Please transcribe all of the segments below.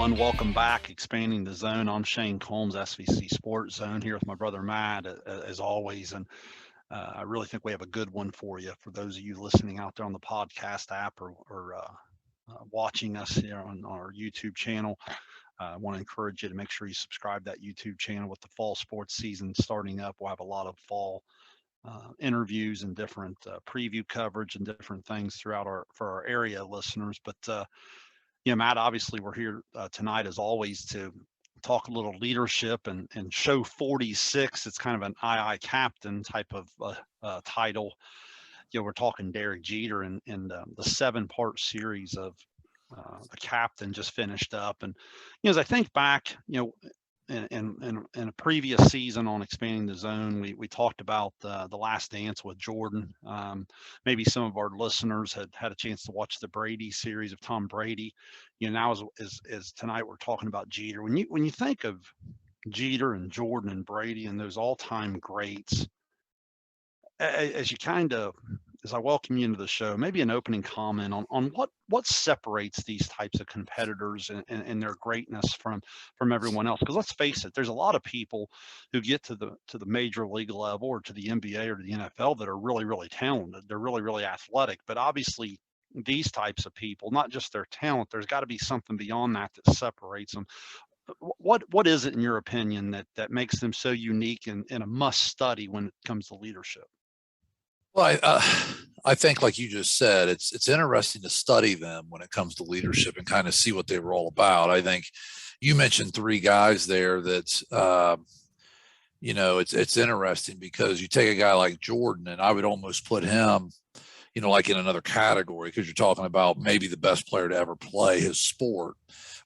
everyone. Welcome back. Expanding the Zone. I'm Shayne Combs, SVC Sports Zone, here with my brother Matt, as always. And I really think we have a good one for you. For those of you listening out there on the podcast app or watching us here on our YouTube channel, I want to encourage you to make sure you subscribe to that YouTube channel. With the fall sports season starting up, we'll have a lot of fall interviews and different preview coverage and different things throughout for our area listeners. But Matt, obviously we're here tonight as always to talk a little leadership and show 46. It's kind of an II captain type of title. We're talking Derek Jeter and the 7-part series of the captain just finished up. And, as I think back, in a previous season on Expanding the Zone, we talked about the Last Dance with Jordan. Maybe some of our listeners had a chance to watch the Brady series of Tom Brady. Now as tonight we're talking about Jeter. When you think of Jeter and Jordan and Brady and those all-time greats, as I welcome you into the show, maybe an opening comment on what separates these types of competitors and their greatness from everyone else. Because let's face it, there's a lot of people who get to the major league level or to the NBA or to the NFL that are really, really talented. They're really, really athletic. But obviously, these types of people, not just their talent, there's got to be something beyond that separates them. What is it, in your opinion, that makes them so unique and a must study when it comes to leadership? Well, I think, like you just said, it's interesting to study them when it comes to leadership and kind of see what they were all about. I think you mentioned 3 guys there that, it's interesting because you take a guy like Jordan, and I would almost put him, like in another category, because you're talking about maybe the best player to ever play his sport.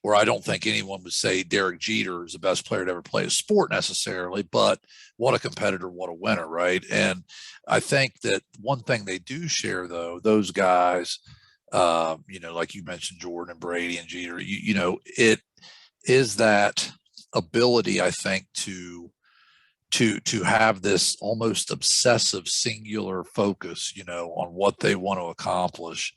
Where I don't think anyone would say Derek Jeter is the best player to ever play a sport necessarily, but what a competitor, what a winner, right? And I think that one thing they do share, though, those guys, like you mentioned, Jordan and Brady and Jeter, it is that ability, I think, to have this almost obsessive singular focus, on what they want to accomplish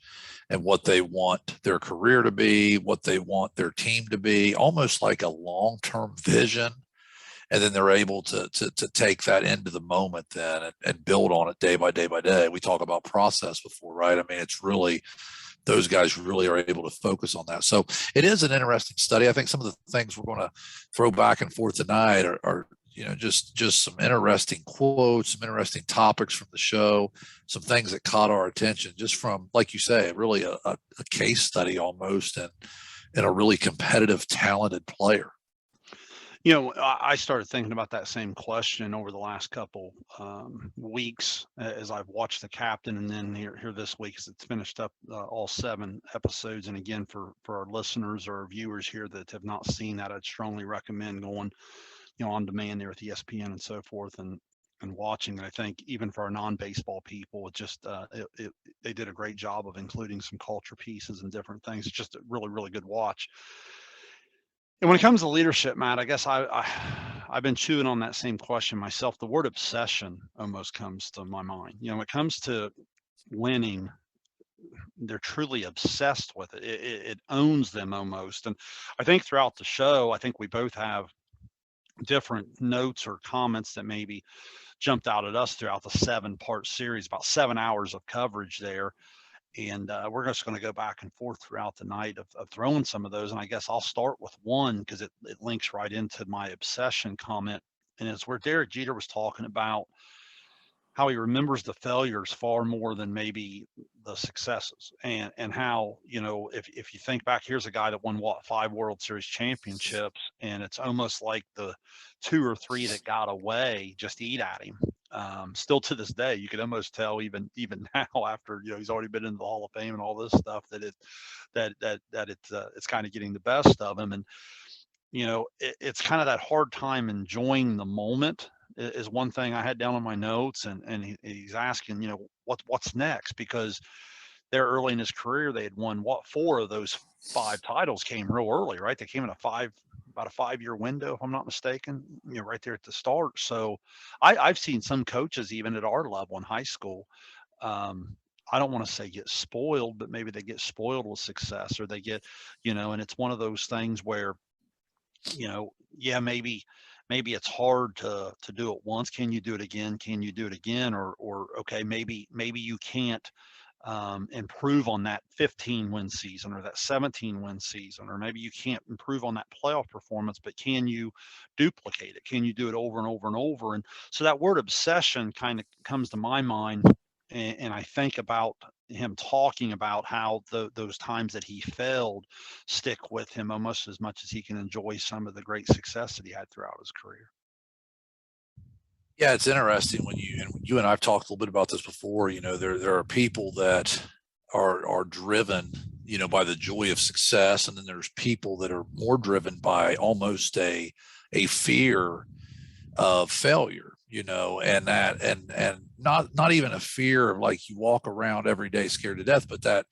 and what they want their career to be, what they want their team to be, almost like a long-term vision. And then they're able to take that into the moment then and build on it day by day by day. We talk about process before, right? I mean, it's really, those guys really are able to focus on that. So it is an interesting study. I think some of the things we're going to throw back and forth tonight are just some interesting quotes, some interesting topics from the show, some things that caught our attention just from, like you say, really a case study almost, and a really competitive, talented player. I started thinking about that same question over the last couple weeks as I've watched the captain, and then here this week as it's finished up all 7 episodes. And again, for our listeners or viewers here that have not seen that, I'd strongly recommend going on demand there with ESPN and so forth and watching. And I think even for our non-baseball people, it just they did a great job of including some culture pieces and different things. It's just a really, really good watch. And when it comes to leadership, Matt, I guess I've been chewing on that same question myself. The word obsession almost comes to my mind. When it comes to winning, they're truly obsessed with it. It owns them almost. And I think throughout the show, I think we both have different notes or comments that maybe jumped out at us throughout the 7-part series, about 7 hours of coverage there. And we're just going to go back and forth throughout the night of throwing some of those. And I guess I'll start with one because it links right into my obsession comment. And it's where Derek Jeter was talking about how he remembers the failures far more than maybe the successes, and how, if you think back, here's a guy that won 5 World Series championships, and it's almost like the 2 or 3 that got away just eat at him. Still to this day, you could almost tell even now after he's already been in the Hall of Fame and all this stuff that it's kind of getting the best of him. And it's kind of that hard time enjoying the moment is one thing I had down on my notes. And he's asking, what's next? Because there early in his career, they had won 4 of those 5 titles came real early, right? They came in about a 5-year window, if I'm not mistaken, right there at the start. So I've seen some coaches, even at our level in high school, I don't want to say get spoiled, but maybe they get spoiled with success, or they get, and it's one of those things where, yeah, maybe it's hard to do it once. Can you do it again? Can you do it again? Or okay, maybe you can't improve on that 15 win season or that 17 win season, or maybe you can't improve on that playoff performance, but can you duplicate it? Can you do it over and over and over? And so that word obsession kind of comes to my mind. And I think about him talking about how those times that he failed stick with him almost as much as he can enjoy some of the great success that he had throughout his career. Yeah, it's interesting when you and I've talked a little bit about this before. There are people that are driven, by the joy of success, and then there's people that are more driven by almost a fear of failure. And not even a fear of like you walk around every day scared to death, but that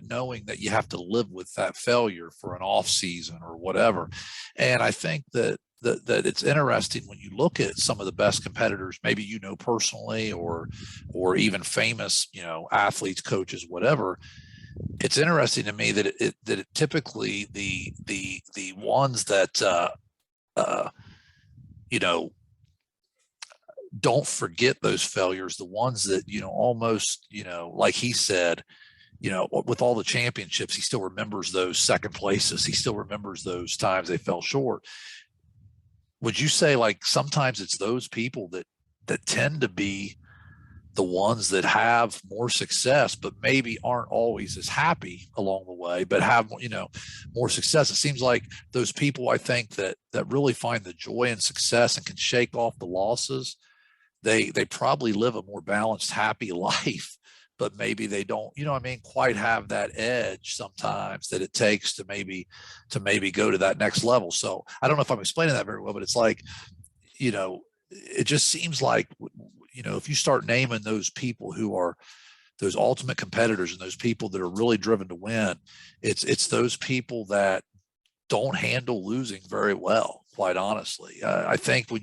knowing that you have to live with that failure for an off season or whatever. And I think that it's interesting when you look at some of the best competitors, maybe personally, or even famous, athletes, coaches, whatever. It's interesting to me that it typically the ones that you know don't forget those failures, the ones that almost like he said, with all the championships, he still remembers those second places, he still remembers those times they fell short. Would you say like sometimes it's those people that tend to be the ones that have more success, but maybe aren't always as happy along the way, but have, more success? It seems like those people, I think, that really find the joy in success and can shake off the losses, they probably live a more balanced, happy life, but maybe they don't, quite have that edge sometimes that it takes to maybe go to that next level. So I don't know if I'm explaining that very well, but it's like, it just seems like, if you start naming those people who are those ultimate competitors and those people that are really driven to win, it's those people that don't handle losing very well, quite honestly. I think when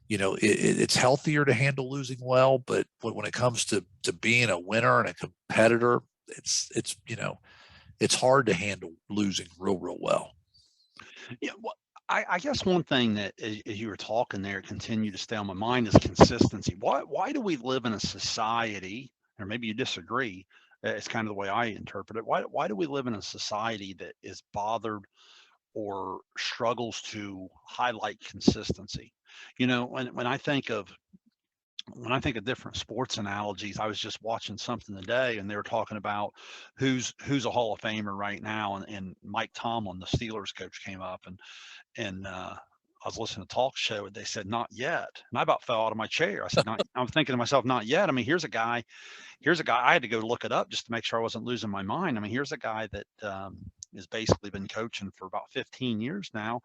it's healthier to handle losing well, but when it comes to being a winner and a competitor, it's hard to handle losing real well. Yeah, well, I guess one thing that as you were talking there continued to stay on my mind is consistency. Why do we live in a society, or maybe you disagree, it's kind of the way I interpret it. Why do we live in a society that is bothered or struggles to highlight consistency? When I think of different sports analogies, I was just watching something today, and they were talking about who's a Hall of Famer right now, and Mike Tomlin, the Steelers coach, came up, and I was listening to a talk show, and they said not yet, and I about fell out of my chair. I said, not. I'm thinking to myself, not yet. I mean, here's a guy. I had to go look it up just to make sure I wasn't losing my mind. I mean, here's a guy that has basically been coaching for about 15 years now.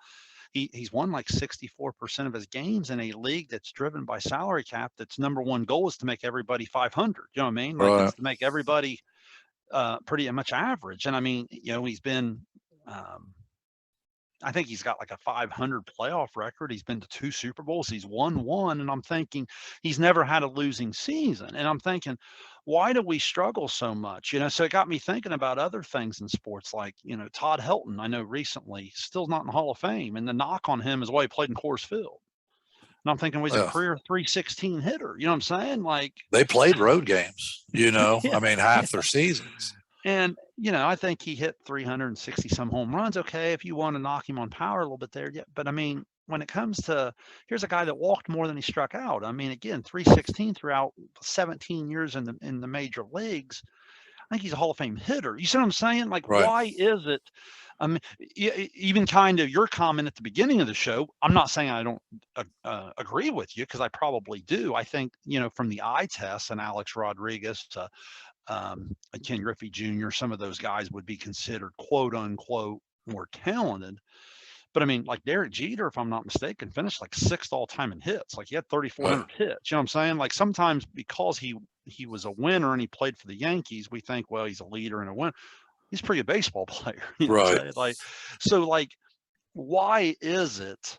He's won like 64% of his games in a league that's driven by salary cap. That's number one goal is to make everybody 500. You know what I mean? Like, Right. it's to make everybody pretty much average. And I mean, he's been, I think he's got like a 500 playoff record. He's been to 2 Super Bowls. He's won one. And I'm thinking he's never had a losing season. And I'm thinking, why do we struggle so much? So it got me thinking about other things in sports, like, Todd Helton, I know recently, still not in the Hall of Fame. And the knock on him is why he played in Coors Field. And I'm thinking, well, he's a Yeah. career 316 hitter. You know what I'm saying? Like, They played road games, yeah, I mean, yeah. half their seasons. And, I think he hit 360 some home runs. Okay, if you want to knock him on power a little bit there, yeah. But I mean, when it comes to, here's a guy that walked more than he struck out. I mean, again, 316 throughout 17 years in the major leagues. I think he's a Hall of Fame hitter. You see what I'm saying? Like, Right. why is it? I mean, even kind of your comment at the beginning of the show, I'm not saying I don't agree with you, because I probably do. I think, from the eye test, and Alex Rodriguez to Ken Griffey Jr., some of those guys would be considered quote unquote more talented. But I mean, like Derek Jeter, if I'm not mistaken, finished like 6th all time in hits. Like, he had Right. 3,400 hits. You know what I'm saying? Like, sometimes because he was a winner and he played for the Yankees, we think, well, he's a leader and a winner. He's a pretty good baseball player. You know what I'm Right. saying? Like, so like, why is it,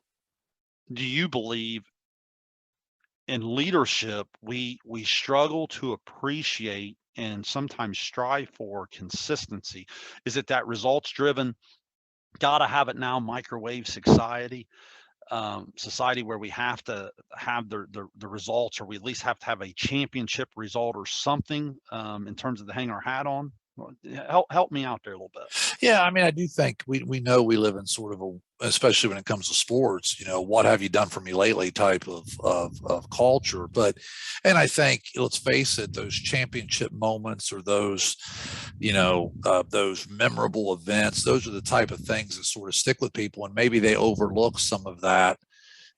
do you believe, in leadership, we struggle to appreciate and sometimes strive for consistency. Is it that results driven, gotta have it now microwave society? Society where we have to have the results, or we at least have to have a championship result or something, in terms of to hang our hat on. Help me out there a little bit. Yeah, I mean, I do think we know we live in sort of a, especially when it comes to sports, what have you done for me lately type of culture. But, and I think, let's face it, those championship moments, or those memorable events, those are the type of things that sort of stick with people, and maybe they overlook some of that,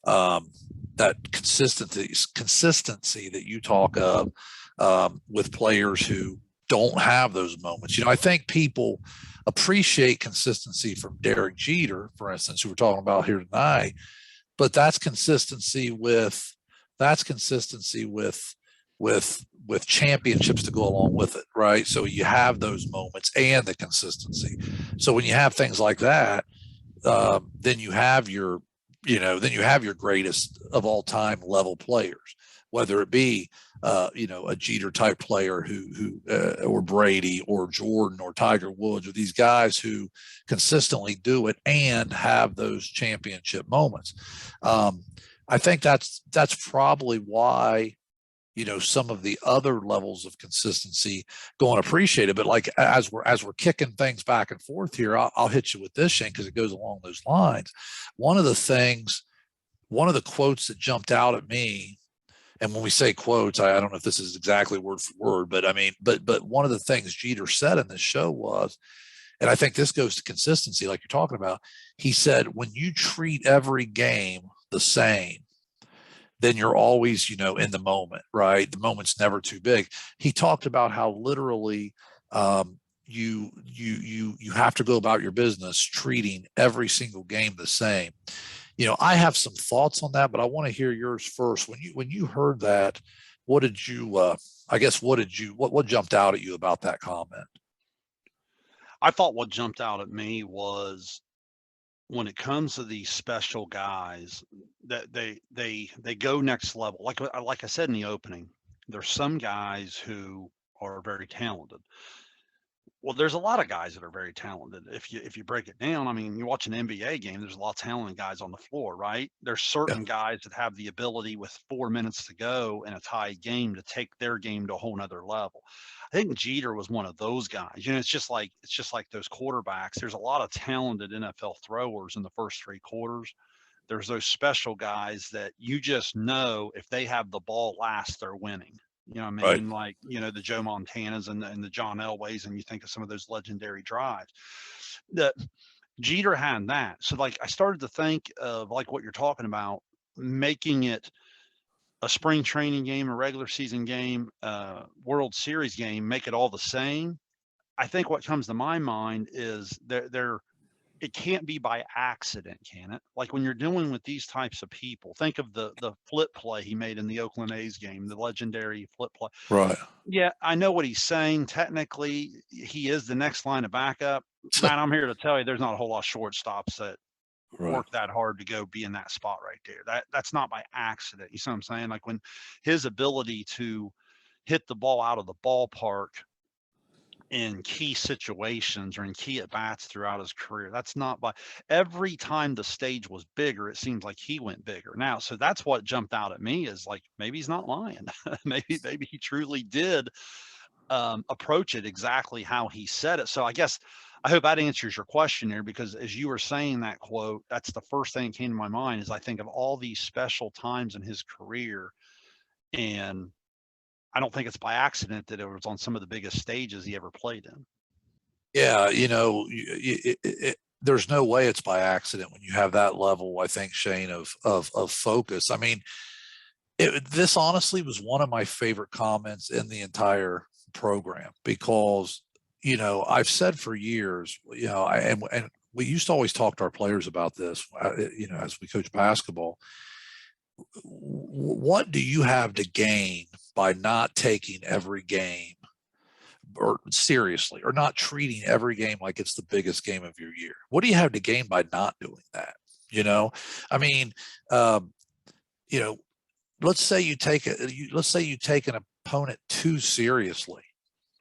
um, that consistency that you talk of, with players who don't have those moments. I think people appreciate consistency from Derek Jeter, for instance, who we're talking about here tonight, but that's consistency with championships to go along with it, right? So you have those moments and the consistency. So when you have things like that, then you have your greatest of all time level players, whether it be a Jeter type player or Brady or Jordan or Tiger Woods, or these guys who consistently do it and have those championship moments. I think that's probably why some of the other levels of consistency go unappreciated. But like, as we're kicking things back and forth here, I'll hit you with this, Shane, because it goes along those lines. One of the quotes that jumped out at me, and when we say quotes, I don't know if this is exactly word for word, but I mean, but one of the things Jeter said in this show was, and I think this goes to consistency, like you're talking about. He said, when you treat every game the same, then you're always, in the moment, right? The moment's never too big. He talked about how literally, you have to go about your business treating every single game the same. I have some thoughts on that, but I want to hear yours first. When you heard that, what did you? I guess what jumped out at you about that comment? I thought what jumped out at me was, when it comes to these special guys, that they go next level. Like I said in the opening, there's some guys who are very talented. Well, there's a lot of guys that are very talented. If you break it down, I mean, you watch an NBA game, there's a lot of talented guys on the floor, right? There's Yeah, certain guys that have the ability with 4 minutes to go in a tied game to take their game to a whole nother level. I think Jeter was one of those guys. It's just like those quarterbacks. There's a lot of talented NFL throwers in the first three quarters. There's those special guys that you just know if they have the ball last, they're winning. You know what I right. mean? Like, the Joe Montanas and the John Elways, and you think of some of those legendary drives. The Jeter had that. So like I started to think of like what you're talking about, making it a spring training game, a regular season game, World Series game, make it all the same. I think what comes to my mind is there it can't be by accident, can it? Like when you're dealing with these types of people, think of the flip play he made in the Oakland A's game, the legendary flip play. Right. Yeah, I know what he's saying. Technically, he is the next line of backup. Man, I'm here to tell you, there's not a whole lot of shortstops that Right. work that hard to go be in that spot right there. That's not by accident. You see what I'm saying? Like when his ability to hit the ball out of the ballpark in key situations or in key at bats throughout his career. That's not by every time the stage was bigger, it seems like he went bigger. Now, so that's what jumped out at me is like maybe he's not lying. maybe he truly did approach it exactly how he said it. So I hope that answers your question there, because as you were saying that quote, that's the first thing that came to my mind is I think of all these special times in his career, and I don't think it's by accident that it was on some of the biggest stages he ever played in. Yeah, there's no way it's by accident when you have that level, I think, Shane, of focus. I mean, this honestly was one of my favorite comments in the entire program, because I've said for years, and we used to always talk to our players about this, as we coach basketball. What do you have to gain by not taking every game or seriously, or not treating every game like it's the biggest game of your year? What do you have to gain by not doing that? I mean, um, you know, let's say you take an opponent too seriously.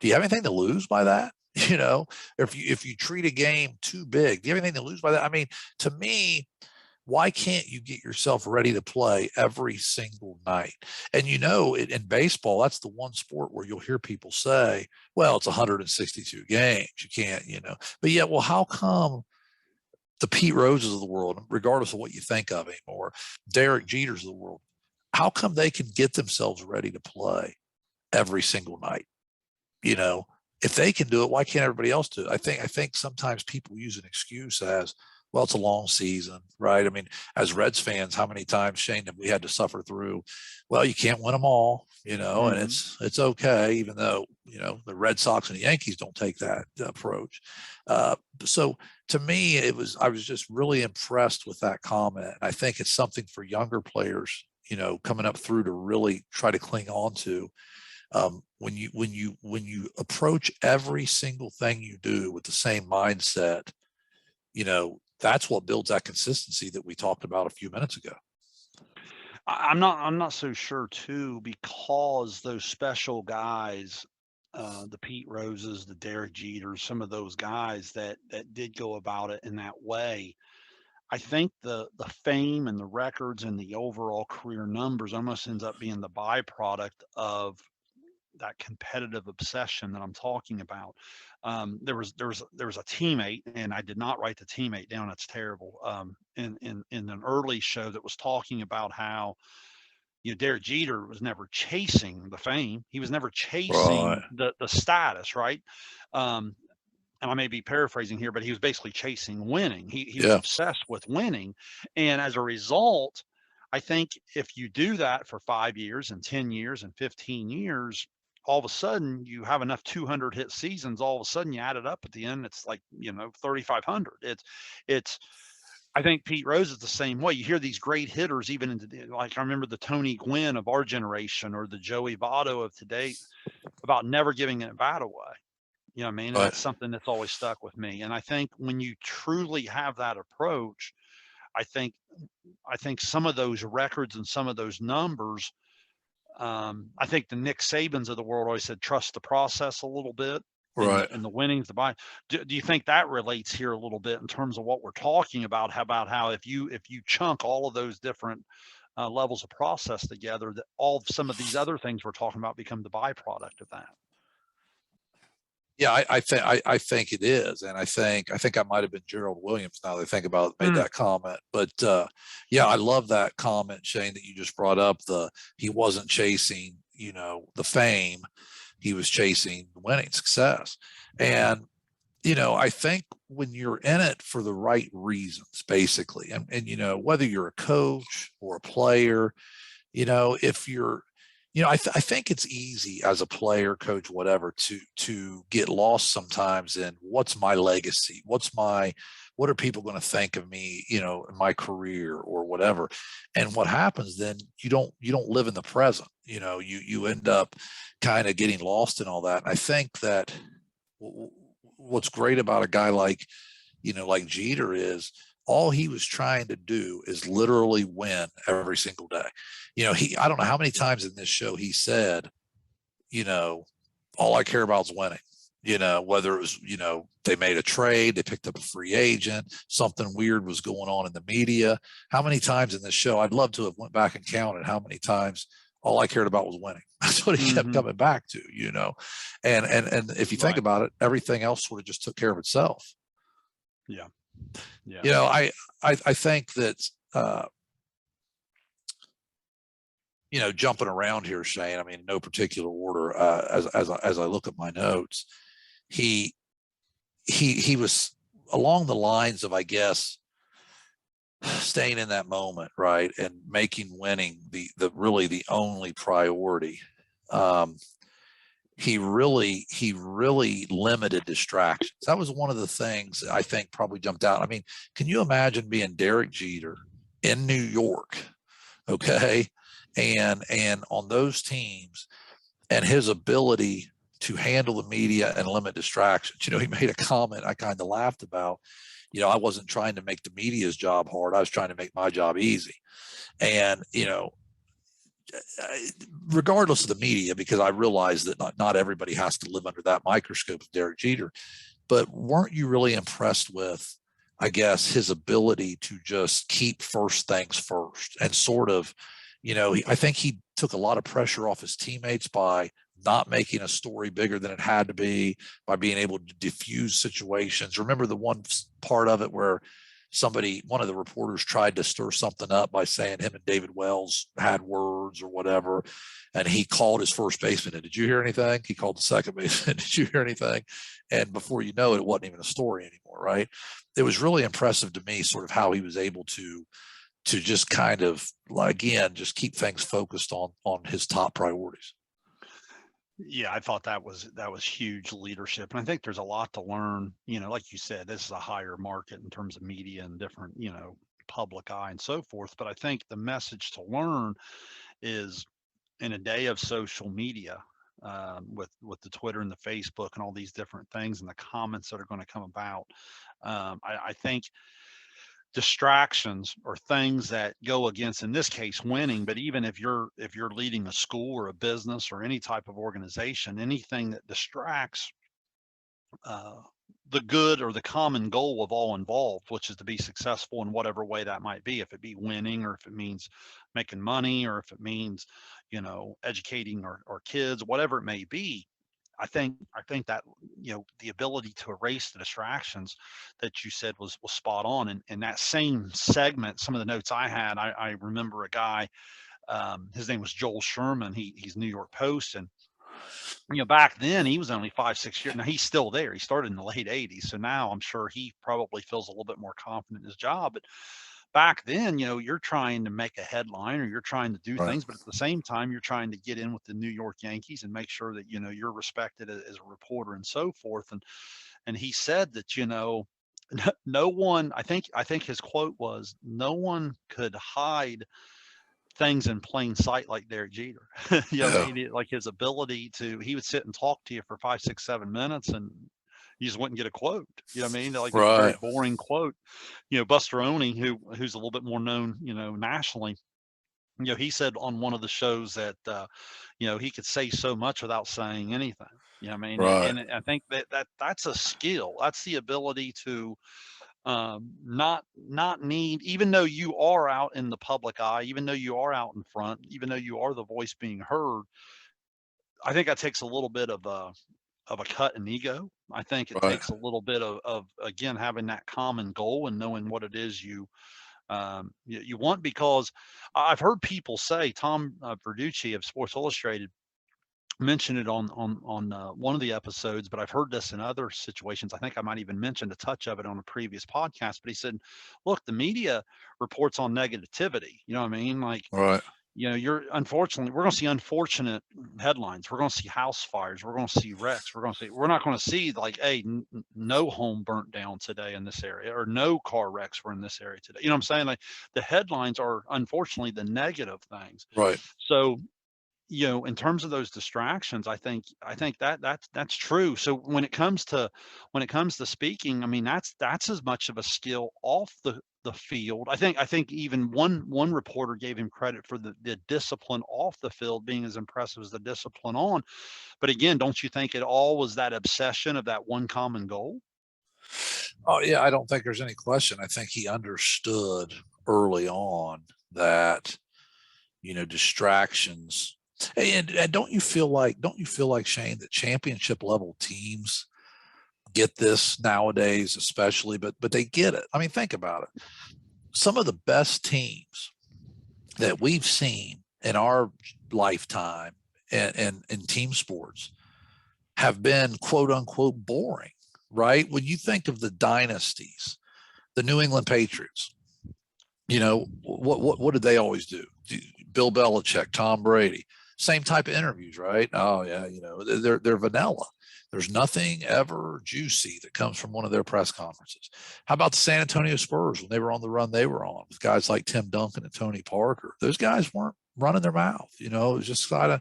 Do you have anything to lose by that? If you treat a game too big, do you have anything to lose by that? I mean, to me, why can't you get yourself ready to play every single night? And in baseball, that's the one sport where you'll hear people say, well, it's 162 games. You can't, but yeah, well, how come the Pete Roses of the world, regardless of what you think of him, or Derek Jeters of the world, how come they can get themselves ready to play every single night? If they can do it, why can't everybody else do it? I think sometimes people use an excuse as, well, it's a long season, right? I mean, as Reds fans, how many times, Shayne, have we had to suffer through, well, you can't win them all, and it's okay, even though, the Red Sox and the Yankees don't take that approach. So to me, I was just really impressed with that comment. I think it's something for younger players, coming up through to really try to cling on to. When you approach every single thing you do with the same mindset, that's what builds that consistency that we talked about a few minutes ago. I'm not so sure too, because those special guys, the Pete Roses, the Derek Jeters, some of those guys that did go about it in that way. I think the fame and the records and the overall career numbers almost ends up being the byproduct of that competitive obsession that I'm talking about. There was a teammate, and I did not write the teammate down. That's terrible. In an early show that was talking about how, Derek Jeter was never chasing the fame. He was never chasing the status, right? And I may be paraphrasing here, but he was basically chasing winning. He was obsessed with winning, and as a result, I think if you do that for 5 years and 10 years and 15 years, all of a sudden you have enough 200 hit seasons. All of a sudden you add it up at the end, it's like 3,500. It's I think Pete Rose is the same way. You hear these great hitters, even like I remember the Tony Gwynn of our generation or the Joey Votto of today, about never giving a bat away. You know what I mean? And that's something that's always stuck with me. And I think when you truly have that approach, I think some of those records and some of those numbers, I think the Nick Sabans of the world always said, trust the process a little bit. Right. And the winnings, the buy. Do you think that relates here a little bit in terms of what we're talking about? How if you chunk all of those different levels of process together, that all of some of these other things we're talking about become the byproduct of that? Yeah, I think it is, and I think I might have been Gerald Williams. Now that I think about it, made that comment, but yeah, I love that comment, Shayne, that you just brought up. He wasn't chasing, the fame, he was chasing winning success, and I think when you're in it for the right reasons, basically, and whether you're a coach or a player, if you're I think it's easy as a player, coach, whatever, to get lost sometimes in what's my legacy, what are people going to think of me, in my career or whatever. And what happens then, you don't live in the present, you end up kind of getting lost in all that. And I think that what's great about a guy like Jeter is, all he was trying to do is literally win every single day. I don't know how many times in this show he said, all I care about is winning. Whether it was, they made a trade, they picked up a free agent, something weird was going on in the media. How many times in this show, I'd love to have went back and counted how many times all I cared about was winning. That's what he kept coming back to, and if you think about it, everything else sort of just took care of itself. Yeah. I think that, jumping around here, Shayne, I mean, in no particular order, as I look at my notes, he was along the lines of, I guess, staying in that moment, right, and making winning the really the only priority. He really limited distractions. That was one of the things I think probably jumped out. I mean, can you imagine being Derek Jeter in New York, okay, and on those teams, and his ability to handle the media and limit distractions? He made a comment I kind of laughed about. I wasn't trying to make the media's job hard. I was trying to make my job easy. And, regardless of the media, because I realize that not everybody has to live under that microscope of Derek Jeter, but weren't you really impressed with, I guess, his ability to just keep first things first and sort of, I think he took a lot of pressure off his teammates by not making a story bigger than it had to be, by being able to diffuse situations. Remember the one part of it where one of the reporters tried to stir something up by saying him and David Wells had words or whatever. And he called his first baseman. And did you hear anything? He called the second baseman. Did you hear anything? And before you know it, it wasn't even a story anymore. Right. It was really impressive to me, sort of how he was able to just kind of, again, just keep things focused on his top priorities. Yeah, I thought that was huge leadership. And I think there's a lot to learn, like you said, this is a higher market in terms of media and different, public eye and so forth. But I think the message to learn is, in a day of social media, with the Twitter and the Facebook and all these different things and the comments that are going to come about, I think distractions or things that go against, in this case, winning. But even if you're leading a school or a business or any type of organization, anything that distracts uh, the good or the common goal of all involved, which is to be successful in whatever way that might be, if it be winning, or if it means making money, or if it means, educating our kids, whatever it may be. I think that, the ability to erase the distractions that you said was spot on. And in that same segment, some of the notes I had, I remember a guy, his name was Joel Sherman. He's New York Post, and back then he was only 5, 6 years. Now he's still there. He started in the late '80s, so now I'm sure he probably feels a little bit more confident in his job. But back then, you're trying to make a headline or you're trying to do Right. things, but at the same time, you're trying to get in with the New York Yankees and make sure that, you're respected as a reporter and so forth. And he said that, no one, I think his quote was, no one could hide things in plain sight like Derek Jeter. I Yeah. mean? Like his ability he would sit and talk to you for 5, 6, 7 minutes and you just wouldn't get a quote. I mean? Like a very Right. boring quote. Buster Olney, who's a little bit more known, nationally, he said on one of the shows that, he could say so much without saying anything. I mean? Right. And I think that's a skill. That's the ability to, not need, even though you are out in the public eye, even though you are out in front, even though you are the voice being heard. I think that takes a little bit of a cut in ego. I think it Right. takes a little bit of again, having that common goal and knowing what it is you want. Because I've heard people say, Tom Verducci of Sports Illustrated mentioned it on one of the episodes, but I've heard this in other situations. I think I might even mentioned a touch of it on a previous podcast. But he said, "Look, the media reports on negativity. You know what I mean? Like, Right. we're going to see unfortunate headlines. We're going to see house fires. We're going to see wrecks. We're not going to see like, hey, no home burnt down today in this area, or no car wrecks were in this area today. You know what I'm saying? Like, the headlines are unfortunately the negative things. Right. So, in terms of those distractions, I think that's true. So when it comes to speaking, I mean, that's as much of a skill off the field. I think even one reporter gave him credit for the discipline off the field being as impressive as the discipline on. But again, don't you think it all was that obsession of that one common goal? Oh yeah, I don't think there's any question. I think he understood early on that, distractions. And don't you feel like Shayne, that championship level teams get this nowadays, especially, but they get it. I mean, think about it. Some of the best teams that we've seen in our lifetime and in team sports have been quote unquote boring, right? When you think of the dynasties, the New England Patriots, what did they always do? Bill Belichick, Tom Brady, same type of interviews, right? Oh yeah, they're vanilla. There's nothing ever juicy that comes from one of their press conferences. How about the San Antonio Spurs when they were on the run they were on with guys like Tim Duncan and Tony Parker? Those guys weren't running their mouth. It was just kind of,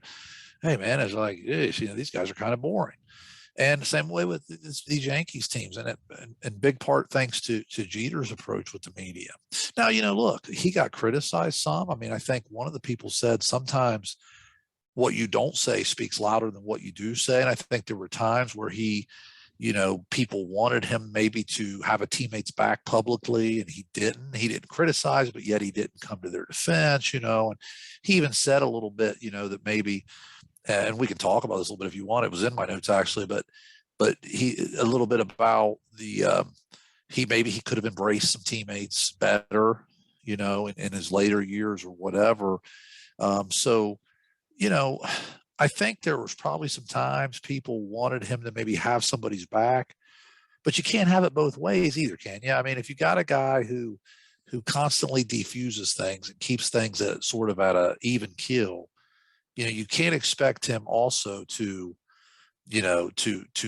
hey man, it's like, these guys are kind of boring. And the same way with these Yankees teams, and in big part thanks to Jeter's approach with the media. Now, look, he got criticized some. I mean, I think one of the people said sometimes what you don't say speaks louder than what you do say. And I think there were times where people wanted him maybe to have a teammate's back publicly, and he didn't. He didn't criticize, but yet he didn't come to their defense, and he even said a little bit, that maybe, and we can talk about this a little bit if you want. It was in my notes actually, but he a little bit about the he could have embraced some teammates better, in his later years or whatever. So, you know, I think there was probably some times people wanted him to maybe have somebody's back, but you can't have it both ways either, can you? I mean, if you got a guy who constantly defuses things and keeps things at sort of at a even keel, you can't expect him also to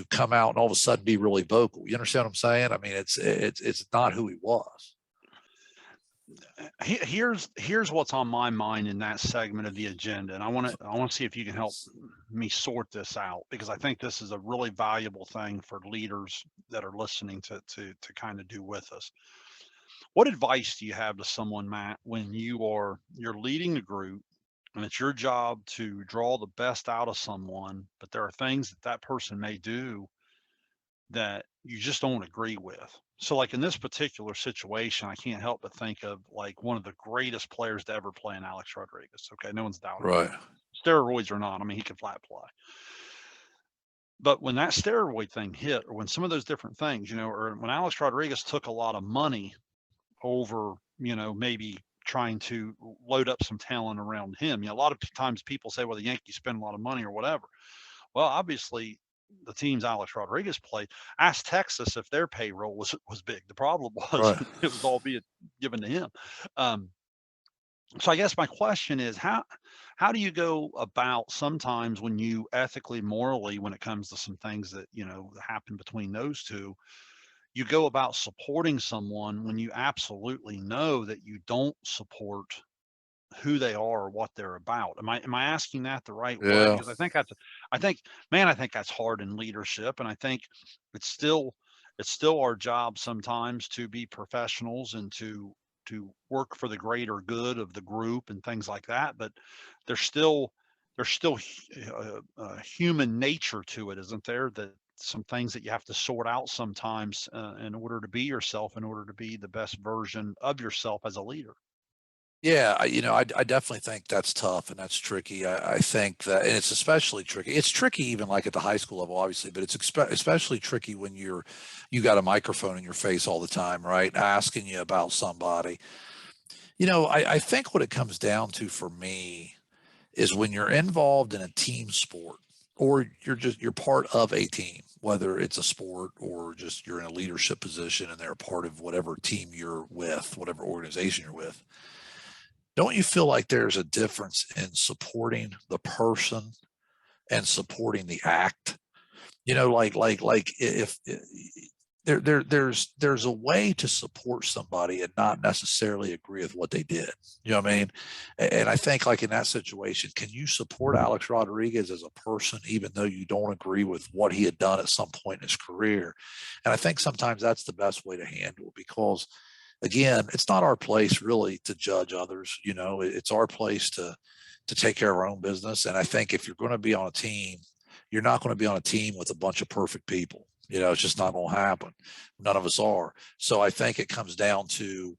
come out and all of a sudden be really vocal. You understand what I'm saying? I mean, it's not who he was. Here's what's on my mind in that segment of the agenda, and I want to see if you can help me sort this out, because I think this is a really valuable thing for leaders that are listening to kind of do with us. What advice do you have to someone, Matt, when you're leading a group and it's your job to draw the best out of someone, but there are things that person may do that you just don't agree with? So like in this particular situation, I can't help but think of like one of the greatest players to ever play in Alex Rodriguez. Okay, no one's doubting Right. that. Steroids or not, I mean, he can flat play. But when that steroid thing hit, or when some of those different things, or when Alex Rodriguez took a lot of money over, maybe trying to load up some talent around him. A lot of times people say, well, the Yankees spend a lot of money or whatever. Well, obviously, the teams Alex Rodriguez played, asked Texas if their payroll was big. The problem was Right. it was all being given to him. So I guess my question is, how do you go about sometimes when you ethically, morally, when it comes to some things that happen between those two, you go about supporting someone when you absolutely know that you don't support who they are or what they're about? Am I asking that the right way? Yeah. Because I think that's hard in leadership, and I think it's still our job sometimes to be professionals and to work for the greater good of the group and things like that. But there's still human nature to it, isn't there? That some things that you have to sort out sometimes in order to be yourself, in order to be the best version of yourself as a leader. Yeah, I definitely think that's tough and that's tricky. I think that, and it's especially tricky. It's tricky even like at the high school level, obviously, but it's especially tricky when you got a microphone in your face all the time, right? Asking you about somebody. I think what it comes down to for me is when you're involved in a team sport, or you're part of a team, whether it's a sport or just you're in a leadership position and they're a part of whatever team you're with, whatever organization you're with. Don't you feel like there's a difference in supporting the person and supporting the act? Like if there's a way to support somebody and not necessarily agree with what they did. You know what I mean? And I think like in that situation, can you support Alex Rodriguez as a person, even though you don't agree with what he had done at some point in his career? And I think sometimes that's the best way to handle it, because again, it's not our place really to judge others. It's our place to take care of our own business. And I think if you're going to be on a team, you're not going to be on a team with a bunch of perfect people. It's just not going to happen. None of us are. So I think it comes down to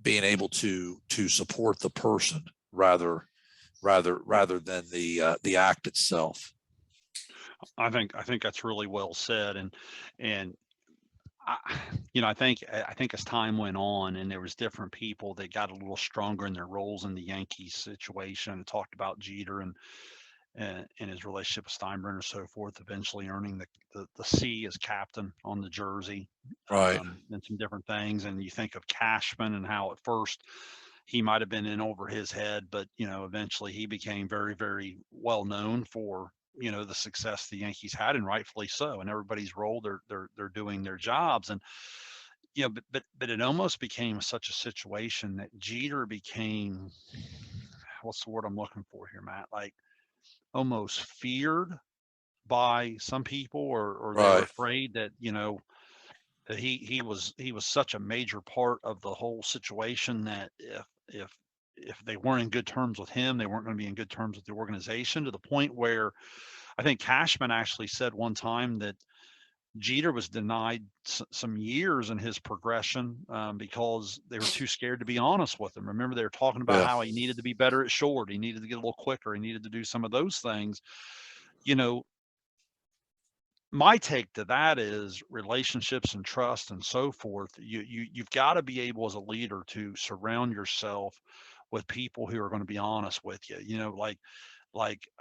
being able to support the person rather than the act itself. I think that's really well said, and I, I think as time went on and there was different people that got a little stronger in their roles in the Yankees situation, and talked about Jeter and his relationship with Steinbrenner and so forth, eventually earning the C as captain on the jersey, Right. and some different things. And you think of Cashman and how at first he might have been in over his head, but eventually he became very, very well known for the success the Yankees had, and rightfully so. And everybody's role, they're doing their jobs, and but it almost became such a situation that Jeter became, what's the word I'm looking for here, Matt? Like almost feared by some people, or they were Right. afraid that, that he was such a major part of the whole situation that if they weren't in good terms with him, they weren't going to be in good terms with the organization, to the point where I think Cashman actually said one time that Jeter was denied some years in his progression, because they were too scared to be honest with him. Remember, they were talking about Yeah. how he needed to be better at short, he needed to get a little quicker, he needed to do some of those things. You know, my take to that is relationships and trust and so forth. You've got to be able as a leader to surround yourself with people who are going to be honest with you.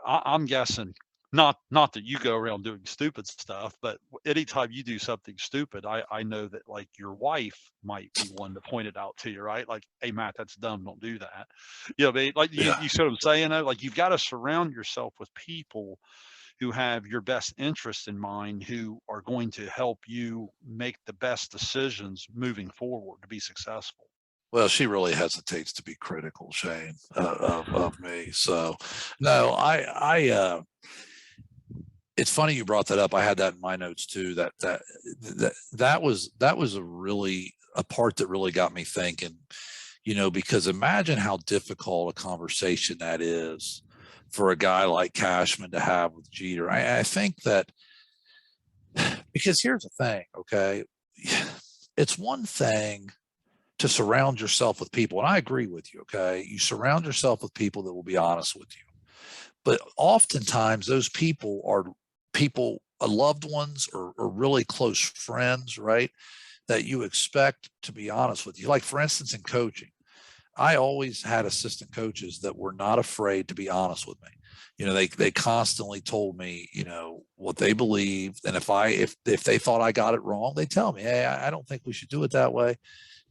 I'm guessing, not that you go around doing stupid stuff, but anytime you do something stupid, I know that, like, your wife might be one to point it out to you, right? Like, hey, Matt, that's dumb. Don't do that. You know what I mean? Like, you Yeah. you see what I'm saying? Though? Like, you've got to surround yourself with people who have your best interest in mind, who are going to help you make the best decisions moving forward to be successful. Well, she really hesitates to be critical, Shane, of me. So, no, it's funny you brought that up. I had that in my notes too. That was a part that really got me thinking. Because imagine how difficult a conversation that is for a guy like Cashman to have with Jeter. I think that, because here's the thing, okay, it's one thing to surround yourself with people, and I agree with you. Okay, you surround yourself with people that will be honest with you, but oftentimes those people are people, loved ones, or really close friends, right? That you expect to be honest with you. Like, for instance, in coaching, I always had assistant coaches that were not afraid to be honest with me. They constantly told me, what they believed, and if they thought I got it wrong, they tell me, hey, I don't think we should do it that way.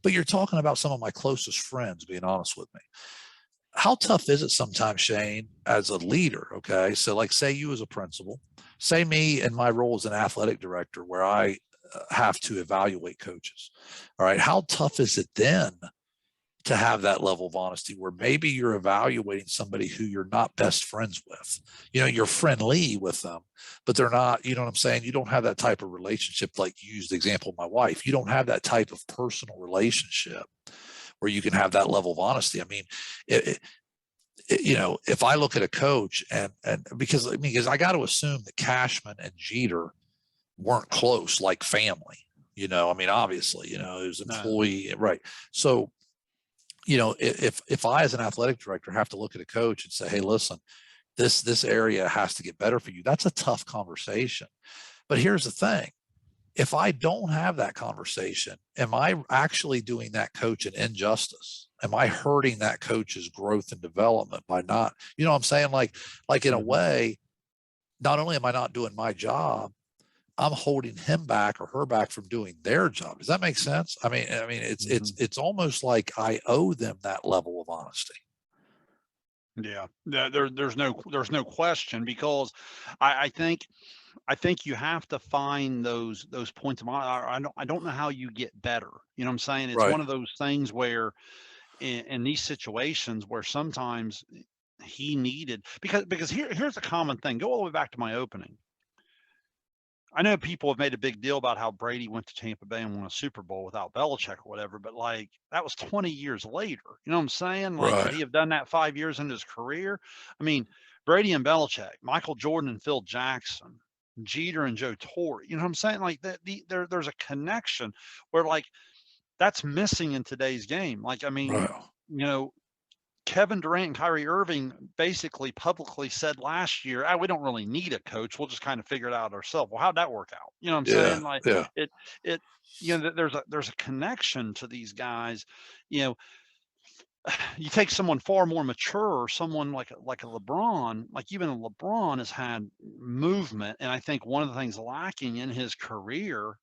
But you're talking about some of my closest friends being honest with me. How tough is it sometimes, Shane, as a leader? Okay. So, like, say you as a principal, say me in my role as an athletic director, where I have to evaluate coaches. All right. How tough is it then to have that level of honesty, where maybe you're evaluating somebody who you're not best friends with? You're friendly with them, but they're not, you know what I'm saying? You don't have that type of relationship. Like, you used the example of my wife. You don't have that type of personal relationship where you can have that level of honesty. I mean, if I look at a coach, and because I got to assume that Cashman and Jeter weren't close, like family. I mean, obviously, it was No. employee, right? So, if I, as an athletic director, have to look at a coach and say, hey, listen, this area has to get better for you, that's a tough conversation. But here's the thing: if I don't have that conversation, am I actually doing that coach an injustice? Am I hurting that coach's growth and development by not, what I'm saying? Like, in a Mhm. way, not only am I not doing my job, I'm holding him back or her back from doing their job. Does that make sense? I mean, it's it's Mhm. it's almost like I owe them that level of honesty. Yeah. There's no question, because I think you have to find those points of honor. I don't know how you get better. You know what I'm saying? It's Right. one of those things where in these situations where sometimes he needed, because here's a common thing. Go all the way back to my opening. I know people have made a big deal about how Brady went to Tampa Bay and won a Super Bowl without Belichick or whatever, but, like, that was 20 years later. You know what I'm saying? Like, could Right. he have done that 5 years into his career? I mean, Brady and Belichick, Michael Jordan and Phil Jackson, Jeter and Joe Torre. You know what I'm saying? Like, there's a connection where, like, that's missing in today's game. Like, I mean, Right. you know, Kevin Durant and Kyrie Irving basically publicly said last year, "Ah, we don't really need a coach. We'll just kind of figure it out ourselves." Well, how'd that work out? You know what I'm Yeah. saying? Like, Yeah. it, it, there's a connection to these guys. You know, you take someone far more mature, or someone like a LeBron. Like, even a LeBron has had movement, and I think one of the things lacking in his career,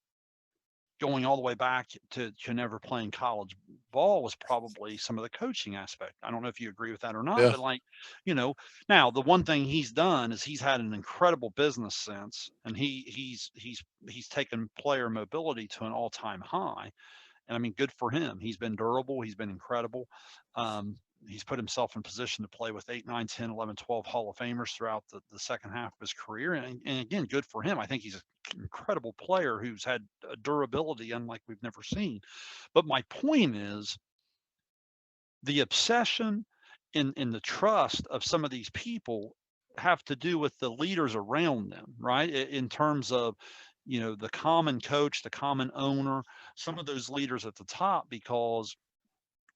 going all the way back to never playing college ball, was probably some of the coaching aspect. I don't know if you agree with that or not, Yeah. but, like, you know, now the one thing he's done is he's had an incredible business sense, and he's taken player mobility to an all-time high. And I mean, good for him. He's been durable. He's been incredible. Um, he's put himself in position to play with 8, 9, 10, 11, 12 Hall of Famers throughout the second half of his career. And again, good for him. I think he's an incredible player who's had a durability unlike we've never seen. But my point is the obsession in the trust of some of these people have to do with the leaders around them, right? In terms of, the common coach, the common owner, some of those leaders at the top, because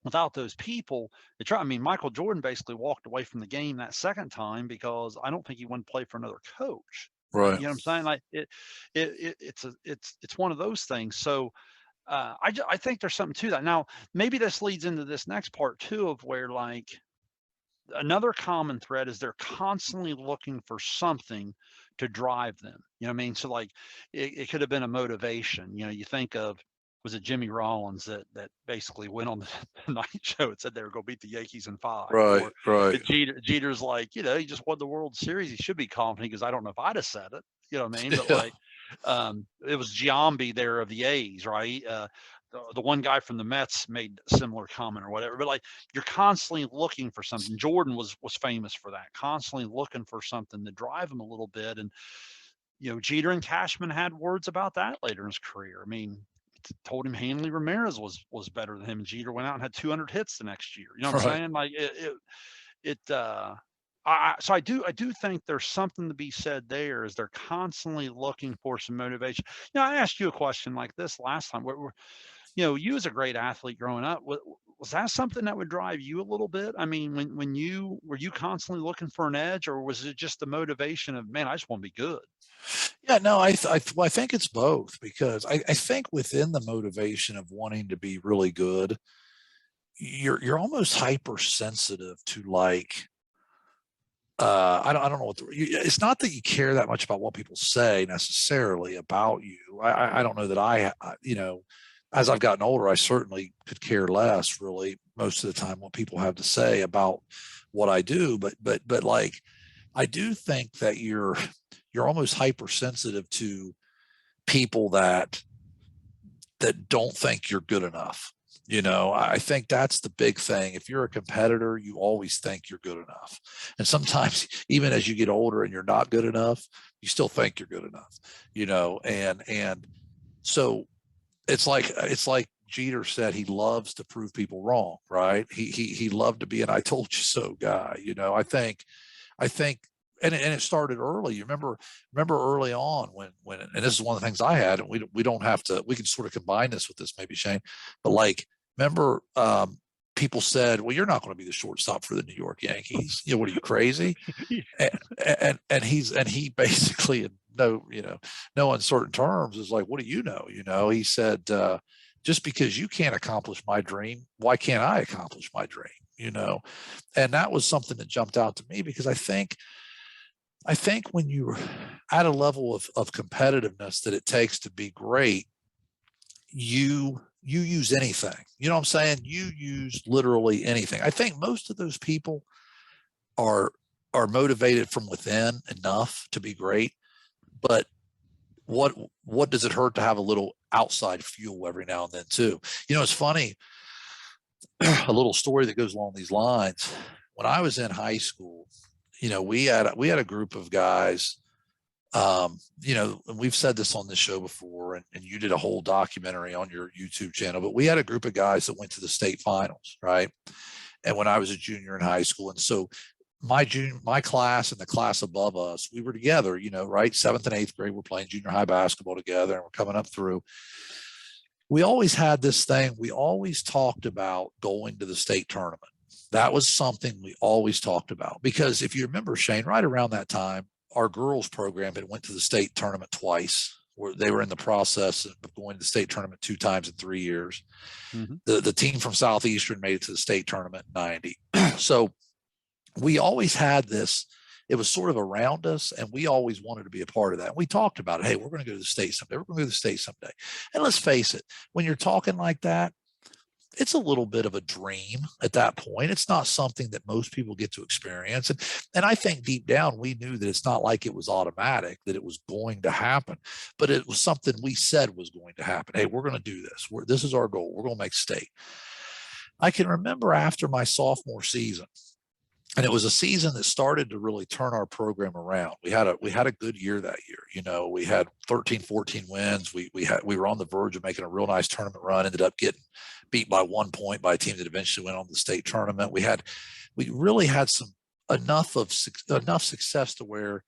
without those people, I mean, Michael Jordan basically walked away from the game that second time because I don't think he wanted to play for another coach. Right. You know what I'm saying? Like it's one of those things. So I think there's something to that. Now, maybe this leads into this next part too, of where like another common thread is they're constantly looking for something to drive them. You know what I mean? So like it could have been a motivation. You think of, was it Jimmy Rollins that basically went on the night show and said they were going to beat the Yankees in 5? Right. Or Right. Jeter's like, he just won the World Series. He should be confident because I don't know if I'd have said it. You know what I mean? But Yeah. like, it was Giambi there of the A's, right? The one guy from the Mets made a similar comment or whatever. But like, you're constantly looking for something. Jordan was famous for that, constantly looking for something to drive him a little bit. And Jeter and Cashman had words about that later in his career. I mean, told him Hanley Ramirez was better than him, and Jeter went out and had 200 hits the next year. You know what I'm Right. saying? Like so I do think there's something to be said there, is they're constantly looking for some motivation. I asked you a question like this last time. You as a great athlete growing up, was that something that would drive you a little bit? I mean, when were you constantly looking for an edge, or was it just the motivation of, man, I just want to be good? Yeah, no, I think it's both, because I think within the motivation of wanting to be really good, you're almost hypersensitive to like, I don't know it's not that you care that much about what people say necessarily about you. I don't know that as I've gotten older, I certainly could care less really most of the time what people have to say about what I do. But like, I do think that you're almost hypersensitive to people that don't think you're good enough. I think that's the big thing. If you're a competitor, you always think you're good enough. And sometimes even as you get older and you're not good enough, you still think you're good enough, and so it's like Jeter said, he loves to prove people wrong, right? He loved to be an "I told you so" guy. I think, and it started early. You remember early on when, and this is one of the things I had, and we don't have to, we can sort of combine this with this maybe, Shayne, but like, remember, people said, well, you're not going to be the shortstop for the New York Yankees. What are you, crazy? and he basically, in no uncertain terms, is like, what do you know? He said, just because you can't accomplish my dream, why can't I accomplish my dream? And that was something that jumped out to me, because I think when you're at a level of competitiveness that it takes to be great, you use anything. You know what I'm saying? You use literally anything. I think most of those people are motivated from within enough to be great, but what does it hurt to have a little outside fuel every now and then too? It's funny, a little story that goes along these lines. When I was in high school, we had a group of guys, and we've said this on this show before, and you did a whole documentary on your YouTube channel, but we had a group of guys that went to the state finals, right? And when I was a junior in high school, and so my class and the class above us, we were together, right? 7th and 8th grade, we're playing junior high basketball together, and we're coming up through. We always had this thing. We always talked about going to the state tournament. That was something we always talked about, because if you remember, Shayne, right around that time, our girls program had went to the state tournament twice, where they were in the process of going to the state tournament 2 times in 3 years. Mm-hmm. The team from Southeastern made it to the state tournament in 90. So we always had this, it was sort of around us, and we always wanted to be a part of that. And we talked about it. Hey, we're going to go to the state someday. We're going to go to the state someday. And let's face it, when you're talking like that, it's a little bit of a dream at that point. It's not something that most people get to experience. And I think deep down, we knew that it's not like it was automatic, that it was going to happen, but it was something we said was going to happen. Hey, we're going to do this. This is our goal. We're going to make state. I can remember after my sophomore season, and it was a season that started to really turn our program around. We had a good year that year. You know, we had 13, 14 wins. We were on the verge of making a real nice tournament run. Ended up getting beat by 1 point by a team that eventually went on to the state tournament. We really had some enough success to where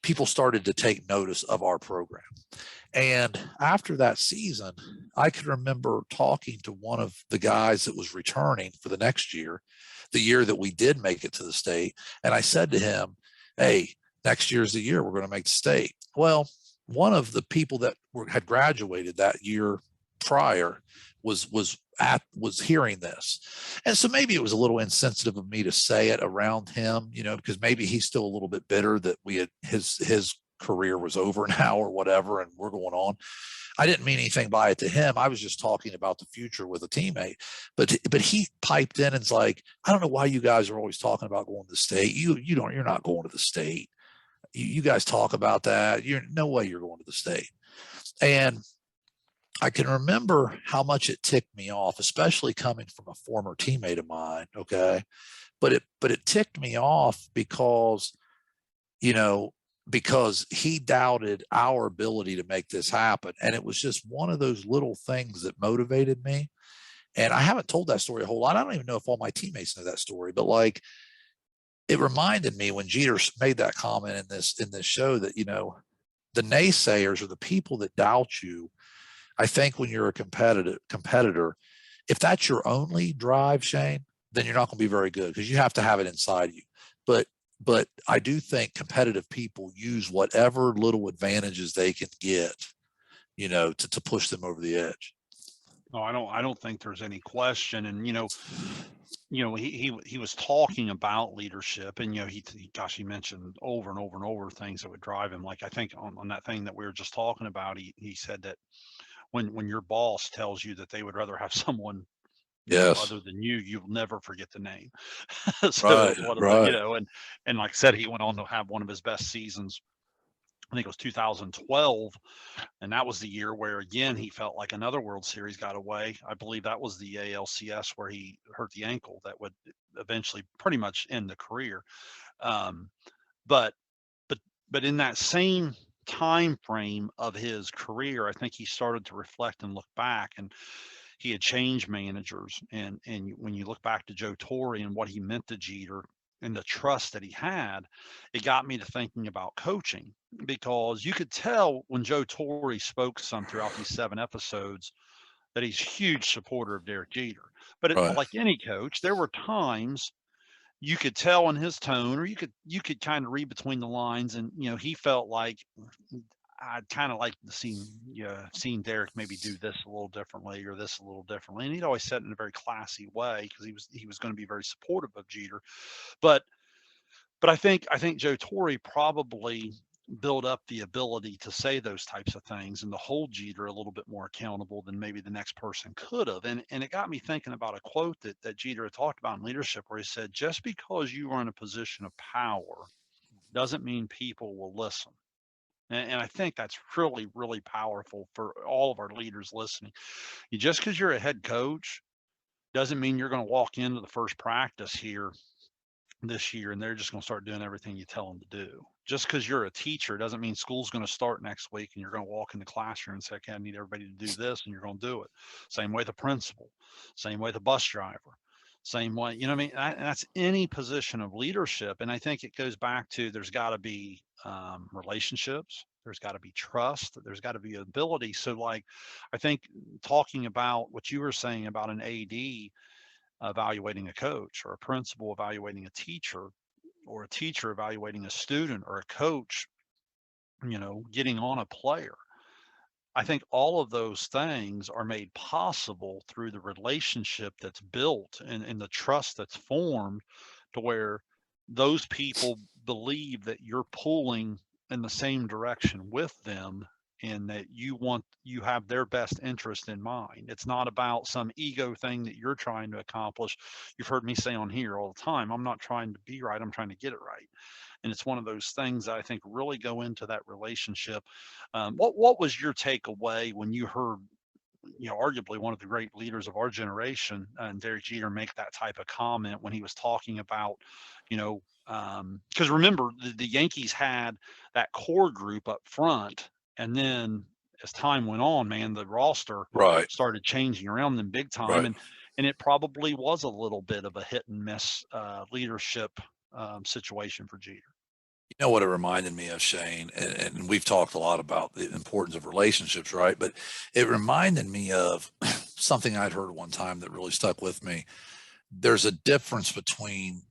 people started to take notice of our program. And after that season, I could remember talking to one of the guys that was returning for the next year, the year that we did make it to the state. And I said to him, hey, next year's the year we're going to make the state. Well, one of the people that had graduated that year prior was hearing this. And so maybe it was a little insensitive of me to say it around him, you know, because maybe he's still a little bit bitter that we had his career was over now or whatever, and we're going on. I didn't mean anything by it to him. I was just talking about the future with a teammate. But he piped in and's like, I don't know why you guys are always talking about going to the state. You're not going to the state. You guys talk about that. You're no way you're going to the state. And I can remember how much it ticked me off, especially coming from a former teammate of mine. Okay. But it ticked me off because, you know, because he doubted our ability to make this happen. And it was just one of those little things that motivated me. And I haven't told that story a whole lot. I don't even know if all my teammates know that story, but like it reminded me when Jeter made that comment in this show that, you know, the naysayers or the people that doubt you, I think when you're a competitor, if that's your only drive, Shayne, then you're not going to be very good because you have to have it inside you. But I do think competitive people use whatever little advantages they can get, you know, to push them over the edge. No, I don't think there's any question. And he was talking about leadership, and he mentioned over and over and over things that would drive him. Like I think on that thing that we were just talking about, he said that when your boss tells you that they would rather have someone Yes. other than you, you'll never forget the name. So Right. it's one of the, Right. and like I said, he went on to have one of his best seasons. I think it was 2012, and that was the year where again he felt like another World Series got away. I believe that was the ALCS where he hurt the ankle that would eventually pretty much end the career. Um, but but but in that same time frame of his career, I think he started to reflect and look back, and he had changed managers. And when you look back to Joe Torre and what he meant to Jeter and the trust that he had, it got me to thinking about coaching, because you could tell when Joe Torre spoke some throughout these 7 episodes that he's a huge supporter of Derek Jeter. But Right. like any coach, there were times you could tell in his tone, or you could kind of read between the lines, and he felt like I'd kind of like to seen Derek maybe do this a little differently or this a little differently, and he'd always said it in a very classy way because he was going to be very supportive of Jeter. But I think Joe Torre probably built up the ability to say those types of things and to hold Jeter a little bit more accountable than maybe the next person could have. And it got me thinking about a quote that Jeter had talked about in leadership, where he said, "Just because you are in a position of power doesn't mean people will listen." And I think that's really, really powerful for all of our leaders listening. Just because you're a head coach doesn't mean you're going to walk into the first practice here this year and they're just going to start doing everything you tell them to do. Just because you're a teacher doesn't mean school's going to start next week and you're going to walk in the classroom and say, okay, I need everybody to do this, and you're going to do it. Same way the principal, same way the bus driver, same way, you know what I mean? That's any position of leadership. And I think it goes back to there's got to be relationships. There's got to be trust. There's got to be ability. So, like, I think talking about what you were saying about an AD evaluating a coach, or a principal evaluating a teacher, or a teacher evaluating a student, or a coach, getting on a player. I think all of those things are made possible through the relationship that's built, and the trust that's formed, to where those people believe that you're pulling in the same direction with them, and that you have their best interest in mind. It's not about some ego thing that you're trying to accomplish. You've heard me say on here all the time, I'm not trying to be right, I'm trying to get it right. And it's one of those things that I think really go into that relationship. What was your takeaway when you heard arguably one of the great leaders of our generation, and Derek Jeter make that type of comment when he was talking about, you know, because remember the Yankees had that core group up front, and then as time went on, man, the roster Right. started changing around them big time, Right. and it probably was a little bit of a hit and miss leadership situation for Jeter. You know what it reminded me of, Shane, and we've talked a lot about the importance of relationships, right? But it reminded me of something I'd heard one time that really stuck with me. There's a difference between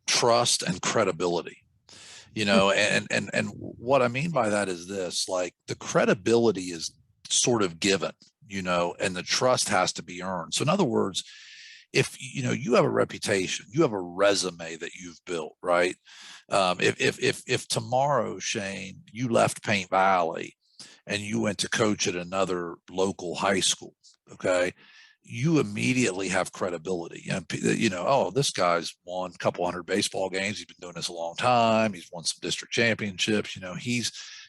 trust and credibility, and what I mean by that is this: like, the credibility is sort of given, and the trust has to be earned. So in other words, if you have a reputation, you have a resume that you've built, right? If tomorrow, Shane, you left Paint Valley and you went to coach at another local high school, okay, you immediately have credibility. And oh, this guy's won a couple hundred baseball games. He's been doing this a long time. He's won some district championships.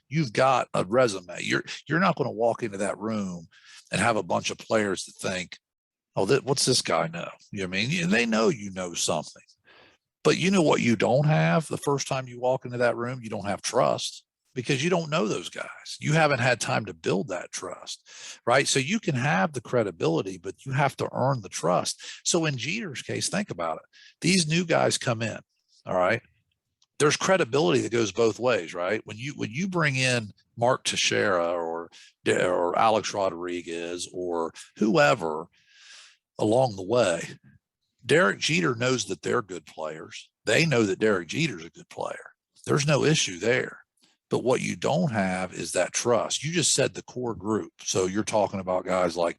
You've got a resume. You're not going to walk into that room and have a bunch of players that think, oh, what's this guy know? You know what I mean? They know you know something. But you know what you don't have the first time you walk into that room? You don't have trust, because you don't know those guys. You haven't had time to build that trust, right? So you can have the credibility, but you have to earn the trust. So in Jeter's case, think about it. These new guys come in, all right? There's credibility that goes both ways, right? When you bring in Mark Teixeira or Alex Rodriguez or whoever along the way, Derek Jeter knows that they're good players. They know that Derek Jeter's a good player. There's no issue there. But what you don't have is that trust. You just said the core group. So you're talking about guys like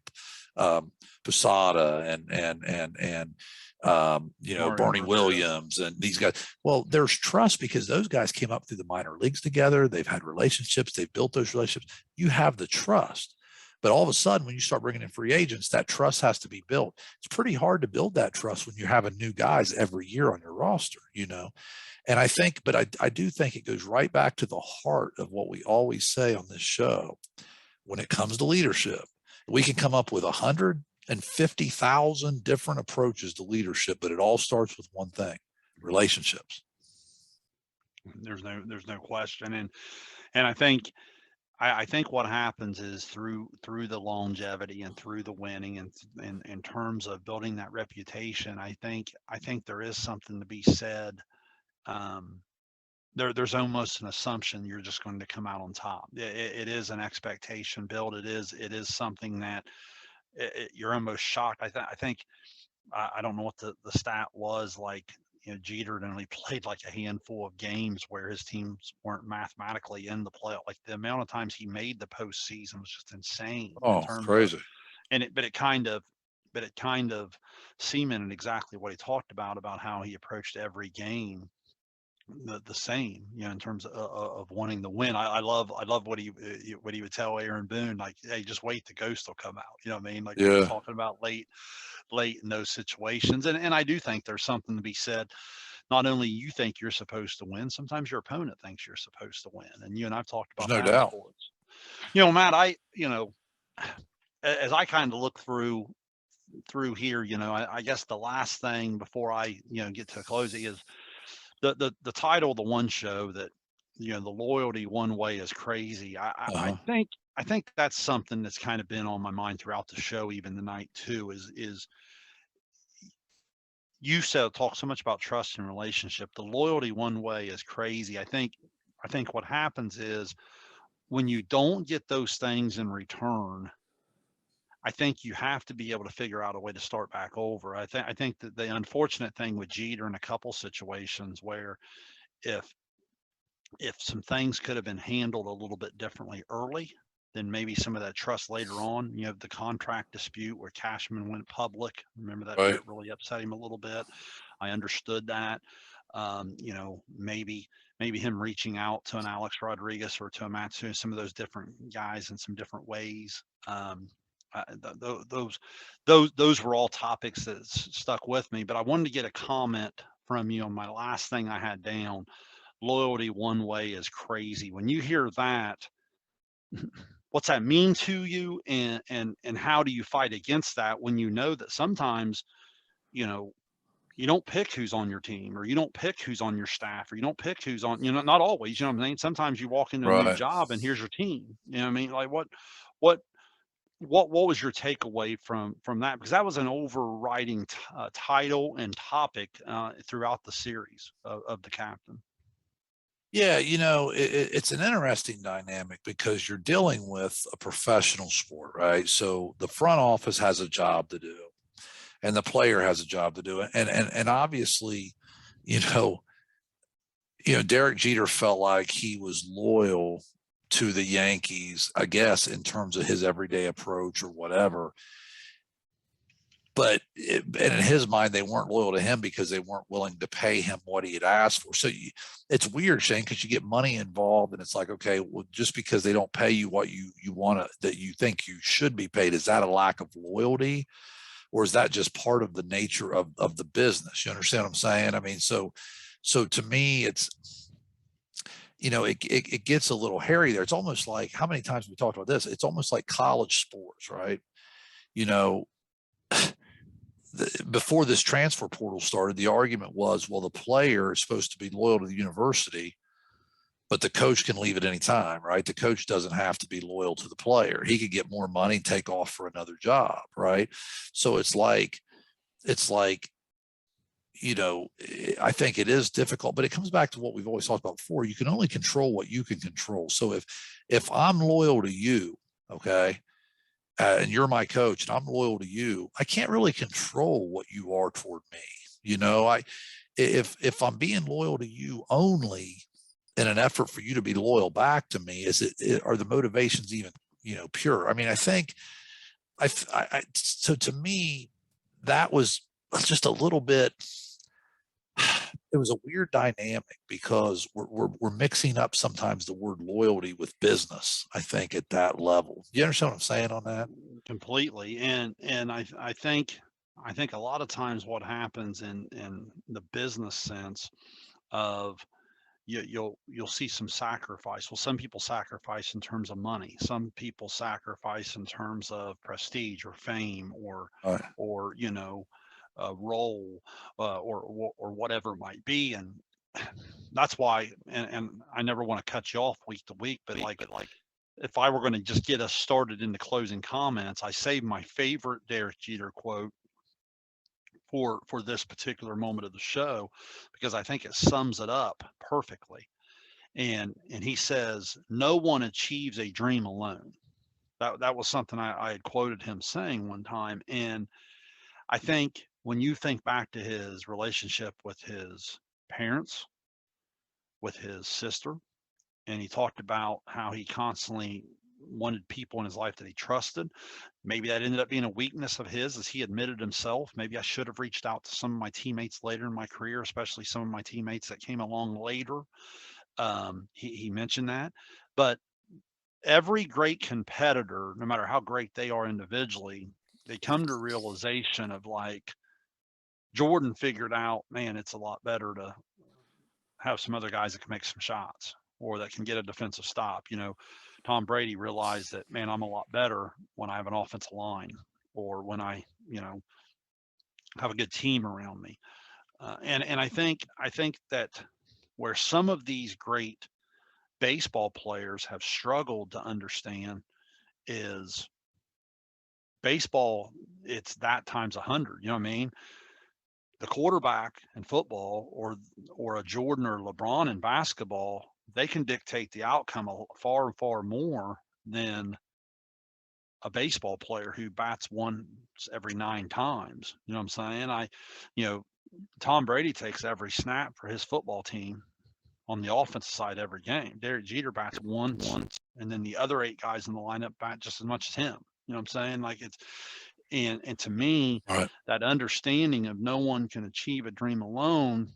Posada and Bernie Williams and these guys. Well, there's trust because those guys came up through the minor leagues together. They've had relationships. They've built those relationships. You have the trust. But all of a sudden, when you start bringing in free agents, that trust has to be built. It's pretty hard to build that trust when you're having new guys every year on your roster, And I do think it goes right back to the heart of what we always say on this show. When it comes to leadership, we can come up with 150,000 different approaches to leadership, but it all starts with one thing: relationships. There's no question, and I think what happens is through the longevity and through the winning and in terms of building that reputation, I think there is something to be said. There's almost an assumption you're just going to come out on top. It is an expectation built. It is something that you're almost shocked. I think I don't know what the stat was, like, Jeter only played like a handful of games where his teams weren't mathematically in the play. Like, the amount of times he made the postseason was just insane in Oh, terms of, crazy. but it kind of cemented exactly what he talked about how he approached every game the same, in terms of wanting to win. I love what he would tell Aaron Boone, like, hey, just wait, the ghost will come out. You know what I mean? Like, when he's Yeah. talking about late in those situations. And I do think there's something to be said. Not only you think you're supposed to win, sometimes your opponent thinks you're supposed to win. And you and I've talked There's about no that in doubt. sports. Matt, as I kind of look through here, I guess the last thing before I, get to closing is the title of the one show that, the loyalty one way is crazy. I think that's something that's kind of been on my mind throughout the show, even tonight too, is you said talk so much about trust and relationship. The loyalty one way is crazy. I think what happens is when you don't get those things in return, I think you have to be able to figure out a way to start back over. I think that the unfortunate thing with Jeter in a couple situations where if some things could have been handled a little bit differently early, then maybe some of that trust later on. The contract dispute where Cashman went public. Remember that Right. really upset him a little bit. I understood that. Maybe him reaching out to an Alex Rodriguez or to a Matsu, some of those different guys in some different ways. Those were all topics that stuck with me. But I wanted to get a comment from you on my last thing I had down. Loyalty one way is crazy. When you hear that, what's that mean to you, and how do you fight against that when you know that sometimes, you know, you don't pick who's on your team, or you don't pick who's on your staff, or you don't pick who's on, not always, you know what I'm saying? Sometimes you walk into a new Right. job and here's your team. You know what I mean? Like what what was your takeaway from that? Because that was an overriding title and topic throughout the series of the captain. Yeah, it's an interesting dynamic because you're dealing with a professional sport, right? So the front office has a job to do, and the player has a job to do, and obviously, you know, Derek Jeter felt like he was loyal to the Yankees, I guess, in terms of his everyday approach or whatever. But and in his mind, they weren't loyal to him because they weren't willing to pay him what he had asked for. So it's weird, Shayne, because you get money involved, and it's like, okay, well, just because they don't pay you what you want to, that you think you should be paid, is that a lack of loyalty, or is that just part of the nature of the business? You understand what I'm saying? I mean, so to me, it's, it gets a little hairy there. It's almost like, how many times we talked about this? It's almost like college sports, right? You know, before this transfer portal started, the argument was, well, the player is supposed to be loyal to the university, but the coach can leave at any time, right? The coach doesn't have to be loyal to the player. He could get more money, take off for another job, right? So it's like, I think it is difficult, but it comes back to what we've always talked about before. You can only control what you can control. So if I'm loyal to you, okay, and you're my coach and I'm loyal to you, I can't really control what you are toward me. If I'm being loyal to you only in an effort for you to be loyal back to me, are the motivations even, pure? I mean, I think so to me, that was just a little bit, it was a weird dynamic because we're mixing up sometimes the word loyalty with business, I think, at that level. You understand what I'm saying on that? Completely. And I think a lot of times what happens in the business sense of, you'll see some sacrifice. Well, some people sacrifice in terms of money. Some people sacrifice in terms of prestige or fame, or Right. or a role, or whatever it might be. And that's why, and I never want to cut you off week to week, but like, if I were going to just get us started in the closing comments, I saved my favorite Derek Jeter quote for this particular moment of the show, because I think it sums it up perfectly. And he says, "No one achieves a dream alone." That was something I had quoted him saying one time. And I think when you think back to his relationship with his parents, with his sister, and he talked about how he constantly wanted people in his life that he trusted. Maybe that ended up being a weakness of his, as he admitted himself. Maybe I should have reached out to some of my teammates later in my career, especially some of my teammates that came along later. He mentioned that. But every great competitor, no matter how great they are individually, they come to realization of, like, Jordan figured out, man, it's a lot better to have some other guys that can make some shots, or that can get a defensive stop. Tom Brady realized that, man, I'm a lot better when I have an offensive line, or when I, have a good team around me. And I think that where some of these great baseball players have struggled to understand is baseball, it's that times 100. You know what I mean? The quarterback in football, or a Jordan or LeBron in basketball, they can dictate the outcome far and far more than a baseball player who bats once every 9 times. You know what I'm saying? You know, Tom Brady takes every snap for his football team on the offensive side every game. Derek Jeter bats once, and then the other 8 guys in the lineup bat just as much as him. You know what I'm saying? Like, it's, and to me, All right. that understanding of no one can achieve a dream alone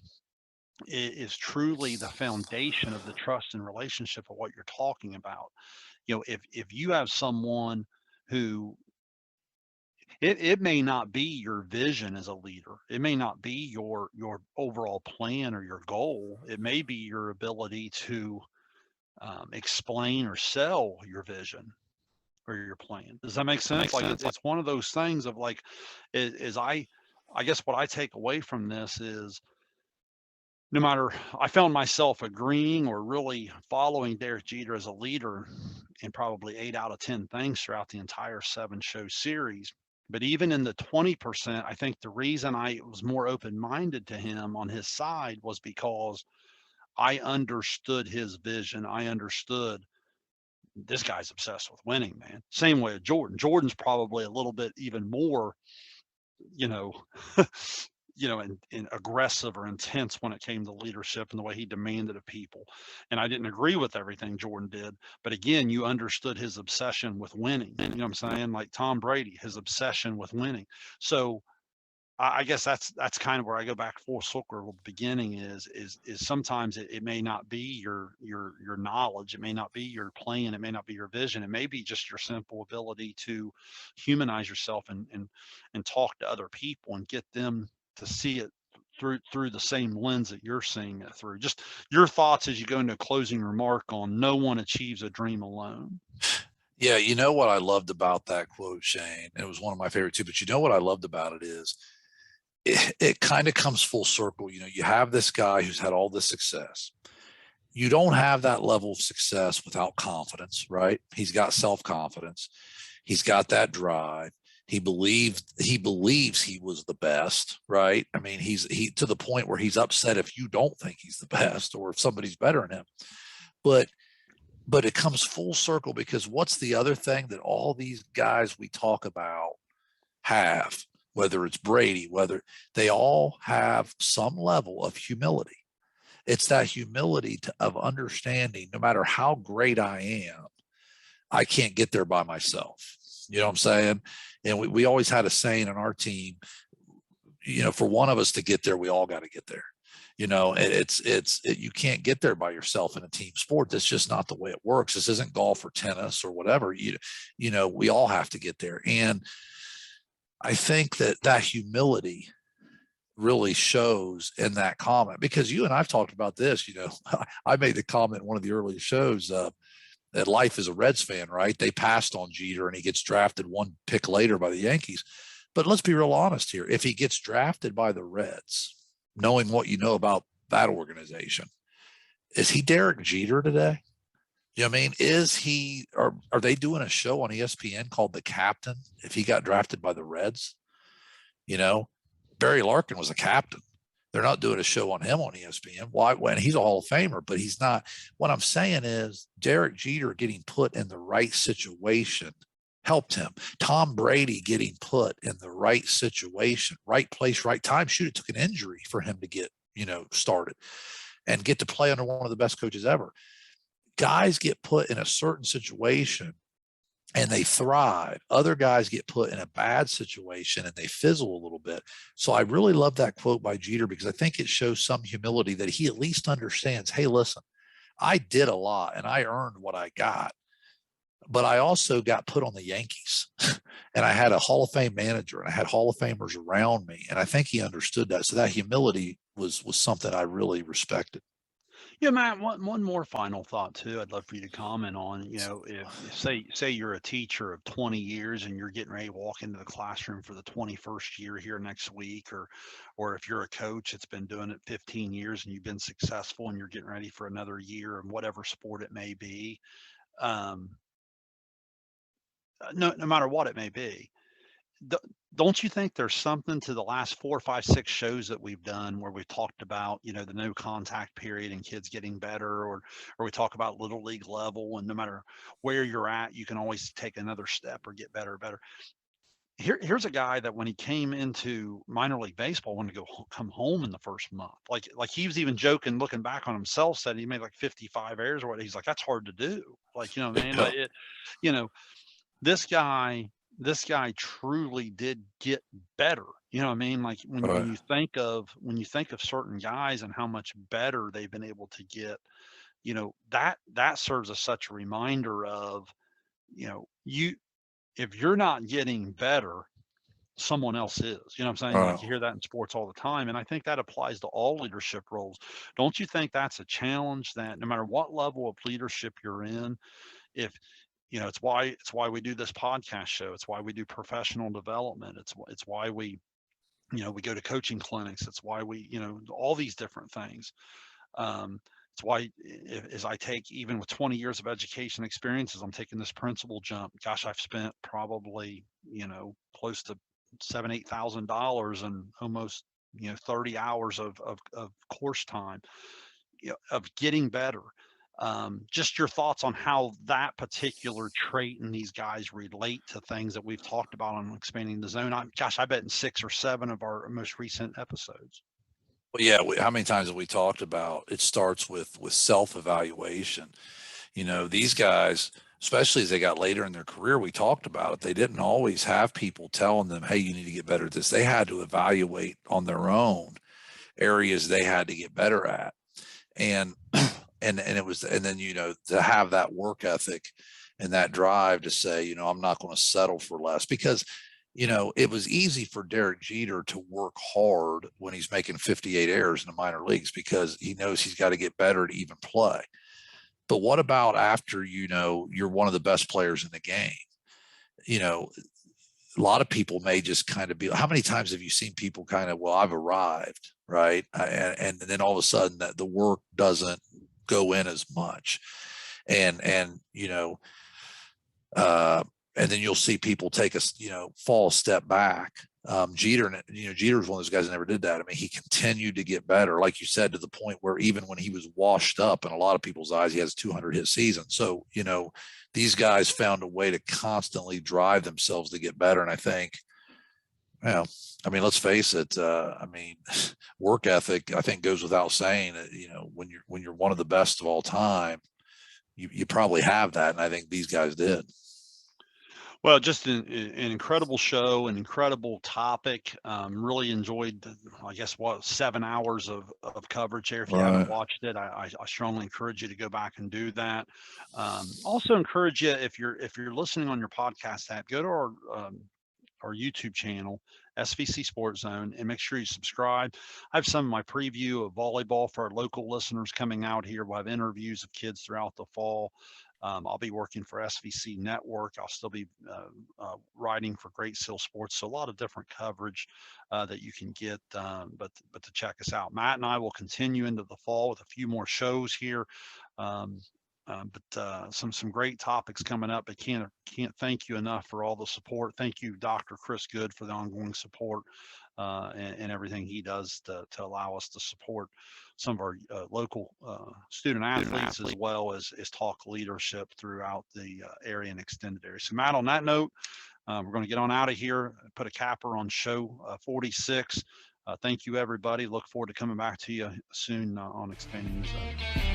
is truly the foundation of the trust and relationship of what you're talking about. If you have someone who, it may not be your vision as a leader, it may not be your overall plan or your goal, it may be your ability to explain or sell your vision. or you're playing. Does that make sense? Like it's one of those things of like, is I guess what I take away from this is no matter, I found myself agreeing or really following Derek Jeter as a leader in probably 8 out of 10 things throughout the entire 7 show series. But even in the 20%, I think the reason I was more open minded to him on his side was because I understood his vision. I understood this guy's obsessed with winning, man. Same way with Jordan. Jordan's probably a little bit even more, you know, and aggressive or intense when it came to leadership and the way he demanded of people. And I didn't agree with everything Jordan did, but again, you understood his obsession with winning. You know what I'm saying? Like Tom Brady, his obsession with winning. So I guess that's kind of where I go back full circle. The beginning is sometimes it may not be your knowledge, it may not be your plan, it may not be your vision, it may be just your simple ability to humanize yourself and talk to other people and get them to see it through the same lens that you're seeing it through. Just your thoughts as you go into a closing remark on no one achieves a dream alone. Yeah, you know what I loved about that quote, Shane? It was one of my favorite too. But you know what I loved about it is it kind of comes full circle. You know, you have this guy who's had all this success. You don't have that level of success without confidence, right? He's got self-confidence. He's got that drive. He believes he was the best, right? I mean, he to the point where he's upset if you don't think he's the best or if somebody's better than him. But but it comes full circle because what's the other thing that all these guys we talk about have, whether it's Brady, whether they all have some level of humility. It's that humility of understanding no matter how great I am, I can't get there by myself. You know what I'm saying? And we always had a saying on our team, you know, for one of us to get there, we all got to get there. You know, you can't get there by yourself in a team sport. That's just not the way it works. This isn't golf or tennis or whatever. You know, we all have to get there. And I think that humility really shows in that comment because you and I've talked about this. You know, I made the comment in one of the earliest shows that life is a Reds fan, right? They passed on Jeter and he gets drafted one pick later by the Yankees. But let's be real honest here. If he gets drafted by the Reds, knowing what you know about that organization, is he Derek Jeter today? You know what I mean? Are they doing a show on ESPN called The Captain if he got drafted by the Reds? You know, Barry Larkin was a captain. They're not doing a show on him on ESPN. Why? When he's a Hall of Famer, but he's not. What I'm saying is Derek Jeter getting put in the right situation helped him. Tom Brady getting put in the right situation, right place, right time. Shoot, it took an injury for him to get, started and get to play under one of the best coaches ever. Guys get put in a certain situation and they thrive. Other guys get put in a bad situation and they fizzle a little bit. So I really love that quote by Jeter because I think it shows some humility that he at least understands, hey, listen, I did a lot and I earned what I got, but I also got put on the Yankees and I had a Hall of Fame manager and I had Hall of Famers around me. And I think he understood that. So that humility was something I really respected. Yeah, Matt, one more final thought too. I'd love for you to comment on, if say you're a teacher of 20 years and you're getting ready to walk into the classroom for the 21st year here next week, or if you're a coach that's been doing it 15 years and you've been successful and you're getting ready for another year in whatever sport it may be, um, no matter what it may be, don't you think there's something to the last 4, 5, 6 shows that we've done where we talked about, the no contact period and kids getting better, or we talk about little league level, and no matter where you're at, you can always take another step or get better. Here's a guy that when he came into minor league baseball wanted to come home in the first month. Like he was even joking, looking back on himself, said he made like 55 errors or what. He's like, that's hard to do. Like, what I mean? Yeah. Like you know, this guy truly did get better. You know what I mean? Like when Right. you think of certain guys and how much better they've been able to get, that serves as such a reminder of, you if you're not getting better, someone else is. You know what I'm saying? Like you hear that in sports all the time. And I think that applies to all leadership roles. Don't you think that's a challenge that no matter what level of leadership you're in, if it's why we do this podcast show. It's why we do professional development. It's why we we go to coaching clinics. It's why we all these different things. It's why as I take, even with 20 years of education experiences, I'm taking this principal jump. Gosh, I've spent probably close to $7,000-8,000 and almost 30 hours of course time, of getting better. Just your thoughts on how that particular trait in these guys relate to things that we've talked about on expanding the zone. I bet in 6 or 7 of our most recent episodes. Well, yeah. How many times have we talked about it starts with self-evaluation? These guys, especially as they got later in their career, we talked about it. They didn't always have people telling them, "Hey, you need to get better at this." They had to evaluate on their own areas they had to get better at, and it was, and then to have that work ethic and that drive to say, I'm not going to settle for less, because it was easy for Derek Jeter to work hard when he's making 58 errors in the minor leagues because he knows he's got to get better to even play. But what about after you're one of the best players in the game? A lot of people may just kind of be, how many times have you seen people kind of, well, I've arrived, right? And then all of a sudden that the work doesn't go in as much. And and then you'll see people take fall a step back. Jeter was one of those guys that never did that. I mean, he continued to get better, like you said, to the point where even when he was washed up in a lot of people's eyes, he has a 200 hit season. So, these guys found a way to constantly drive themselves to get better. And I think, let's face it. Work ethic, I think, goes without saying. When you're one of the best of all time, you probably have that. And I think these guys did. Well, just an incredible show, an incredible topic. Really enjoyed, 7 hours of coverage there. If you haven't watched it, I strongly encourage you to go back and do that. Also encourage you, if you're listening on your podcast app, go to our YouTube channel, SVC Sports Zone, and make sure you subscribe. I have some of my preview of volleyball for our local listeners coming out here. We'll have interviews of kids throughout the fall. I'll be working for SVC Network. I'll still be writing for Great Seal Sports. So a lot of different coverage that you can get, but to check us out. Matt and I will continue into the fall with a few more shows here. But some great topics coming up. I can't thank you enough for all the support. Thank you, Dr. Chris Good, for the ongoing support and everything he does to allow us to support some of our local student athletes, as well as talk leadership throughout the area and extended area. So, Matt, on that note, we're going to get on out of here, put a capper on show 46. Thank you, everybody. Look forward to coming back to you soon on Expanding the Zone.